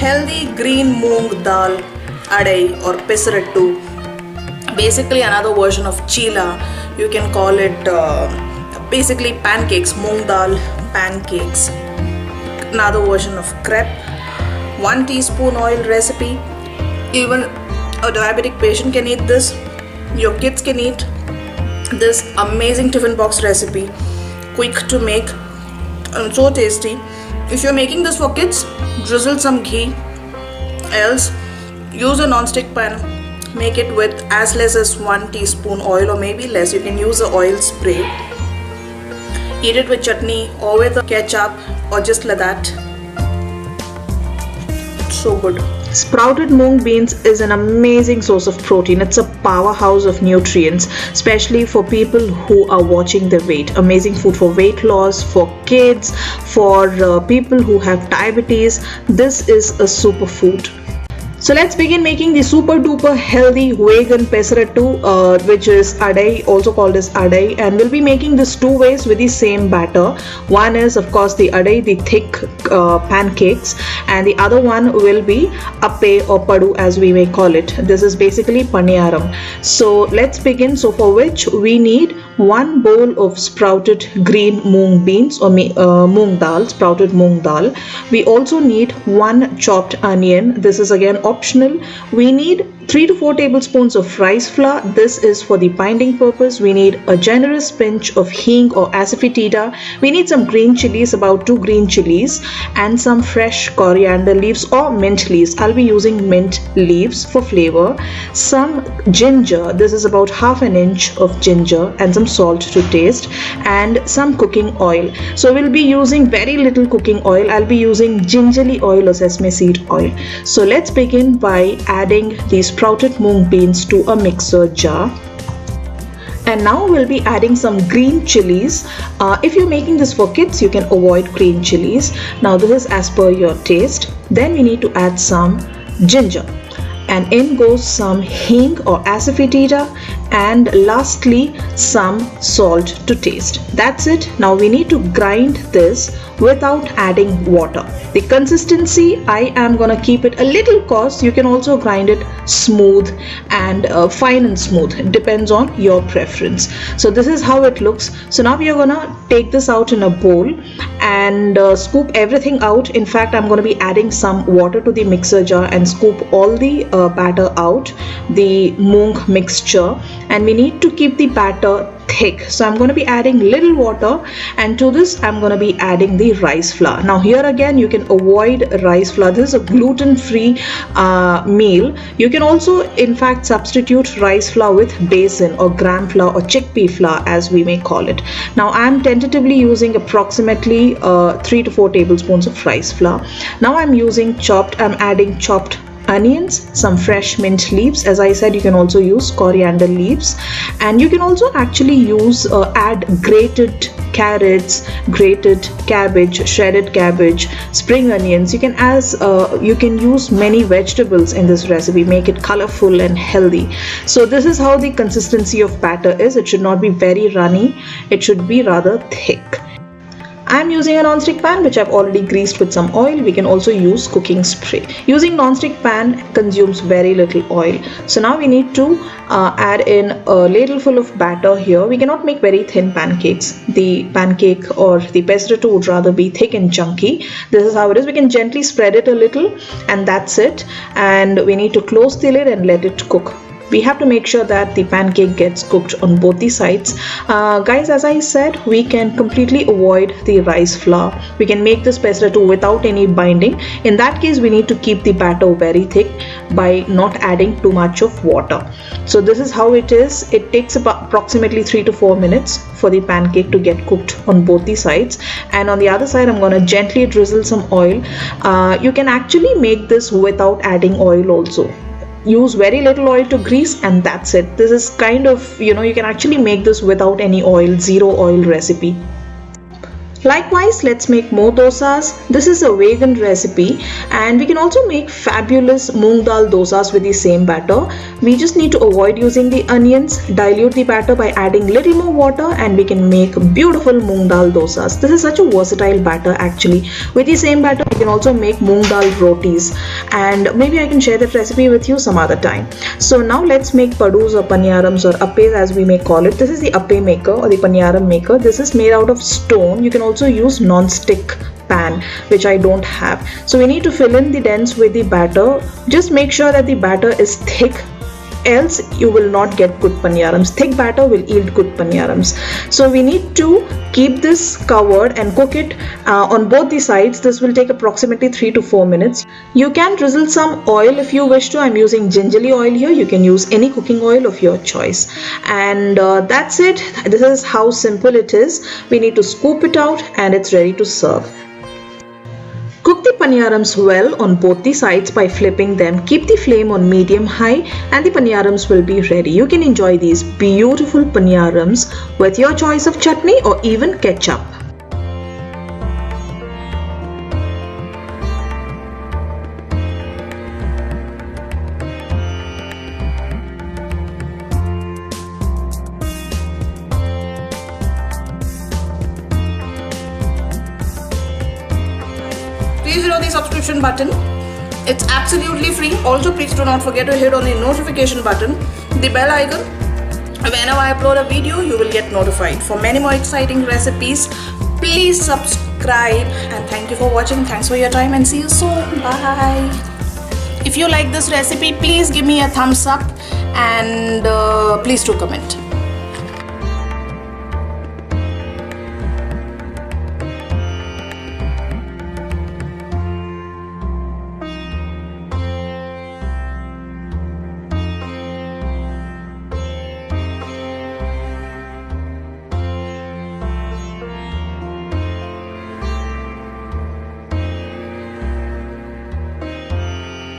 healthy green moong dal adai or pesarattu. Basically another version of chila. You can call it basically pancakes, moong dal pancakes. Another version of crepe. 1 teaspoon oil recipe. Even a diabetic patient can eat this. Your kids can eat this amazing tiffin box recipe. Quick to make and so tasty. If you're making this for kids, drizzle some ghee. Else, use a non-stick pan. Make it with as less as 1 teaspoon oil or maybe less. You can use a oil spray. Eat it with chutney or with ketchup or just like that. It's so good. Sprouted mung beans is an amazing source of protein. It's a powerhouse of nutrients, especially for people who are watching their weight. Amazing food for weight loss, for kids, for people who have diabetes. This is a superfood. So let's begin making the super duper healthy vegan pesarattu, which is adai, also called as adai, and we'll be making this two ways with the same batter. One is of course the adai, the thick pancakes, and the other one will be appe or padu as we may call it. This is basically paniyaram. So let's begin. So for which we need 1 bowl of sprouted green moong beans or moong dal, sprouted moong dal. We also need 1 chopped onion. This is again optional. We need 3 to 4 tablespoons of rice flour. This is for the binding purpose. We need a generous pinch of hing or asafoetida. We need some green chilies, about 2 green chilies, and some fresh coriander leaves or mint leaves. I'll be using mint leaves for flavor. Some ginger. This is about half an inch of ginger, and some salt to taste, and some cooking oil. So we'll be using very little cooking oil. I'll be using gingerly oil or sesame seed oil. So let's begin by adding these sprouted moong beans to a mixer jar. And now we'll be adding some green chilies. If you're making this for kids, you can avoid green chilies. Now this is as per your taste. Then we need to add some ginger. And in goes some hing or asafoetida, and lastly some salt to taste. That's it. Now we need to grind this without adding water. The consistency, I am gonna keep it a little coarse. You can also grind it smooth and fine and smooth. It depends on your preference. So this is how it looks. So now we are gonna take this out in a bowl and scoop everything out. In fact, I'm gonna be adding some water to the mixer jar and scoop all the batter out, the moong mixture, and we need to keep the batter thick. So I'm going to be adding little water, and to this I'm going to be adding the rice flour. Now here again you can avoid rice flour. This is a gluten-free meal. You can also in fact substitute rice flour with besan or gram flour or chickpea flour as we may call it. Now I'm tentatively using approximately 3 to 4 tablespoons of rice flour. Now I'm adding chopped onions, some fresh mint leaves. As I said, you can also use coriander leaves, and you can also actually add grated carrots, grated cabbage, shredded cabbage, spring onions. You can use many vegetables in this recipe, make it colorful and healthy. So this is how the consistency of batter is. It should not be very runny. It should be rather thick. I'm using a non-stick pan which I've already greased with some oil. We can also use cooking spray. Using non-stick pan consumes very little oil. So now we need to add in a ladle full of batter here. We cannot make very thin pancakes. The pancake or the pesarattu would rather be thick and chunky. This is how it is. We can gently spread it a little, and that's it. And we need to close the lid and let it cook. We have to make sure that the pancake gets cooked on both the sides. Guys, as I said, we can completely avoid the rice flour. We can make this pesarattu without any binding. In that case, we need to keep the batter very thick by not adding too much of water. So this is how it is. It takes about approximately 3 to 4 minutes for the pancake to get cooked on both the sides. And on the other side, I'm going to gently drizzle some oil. You can actually make this without adding oil also. Use very little oil to grease, and that's it. This is kind of, you can actually make this without any oil, zero oil recipe. Likewise, let's make more dosas. This is a vegan recipe and we can also make fabulous moong dal dosas with the same batter. We just need to avoid using the onions, dilute the batter by adding little more water, and we can make beautiful moong dal dosas. This is such a versatile batter actually. With the same batter, we can also make moong dal rotis, and maybe I can share that recipe with you some other time. So now let's make padus or paniyarams or appes as we may call it. This is the appe maker or the paniyaram maker. This is made out of stone. You can also use non-stick pan, which I don't have. So we need to fill in the dents with the batter. Just make sure that the batter is thick, else you will not get good paniyarams. Thick batter will yield good paniyarams. So we need to keep this covered and cook it on both the sides. This will take approximately 3 to 4 minutes. You can drizzle some oil if you wish to. I'm using gingerly oil here. You can use any cooking oil of your choice. And that's it. This is how simple it is. We need to scoop it out and it's ready to serve. Cook the paniyarams well on both the sides by flipping them. Keep the flame on medium-high and the paniyarams will be ready. You can enjoy these beautiful paniyarams with your choice of chutney or even ketchup. Please hit on the subscription button. It's absolutely free. Also, please do not forget to hit on the notification button, the bell icon. Whenever I upload a video, you will get notified. For many more exciting recipes, please subscribe. And thank you for watching. Thanks for your time and see you soon. Bye. If you like this recipe, please give me a thumbs up and please do comment.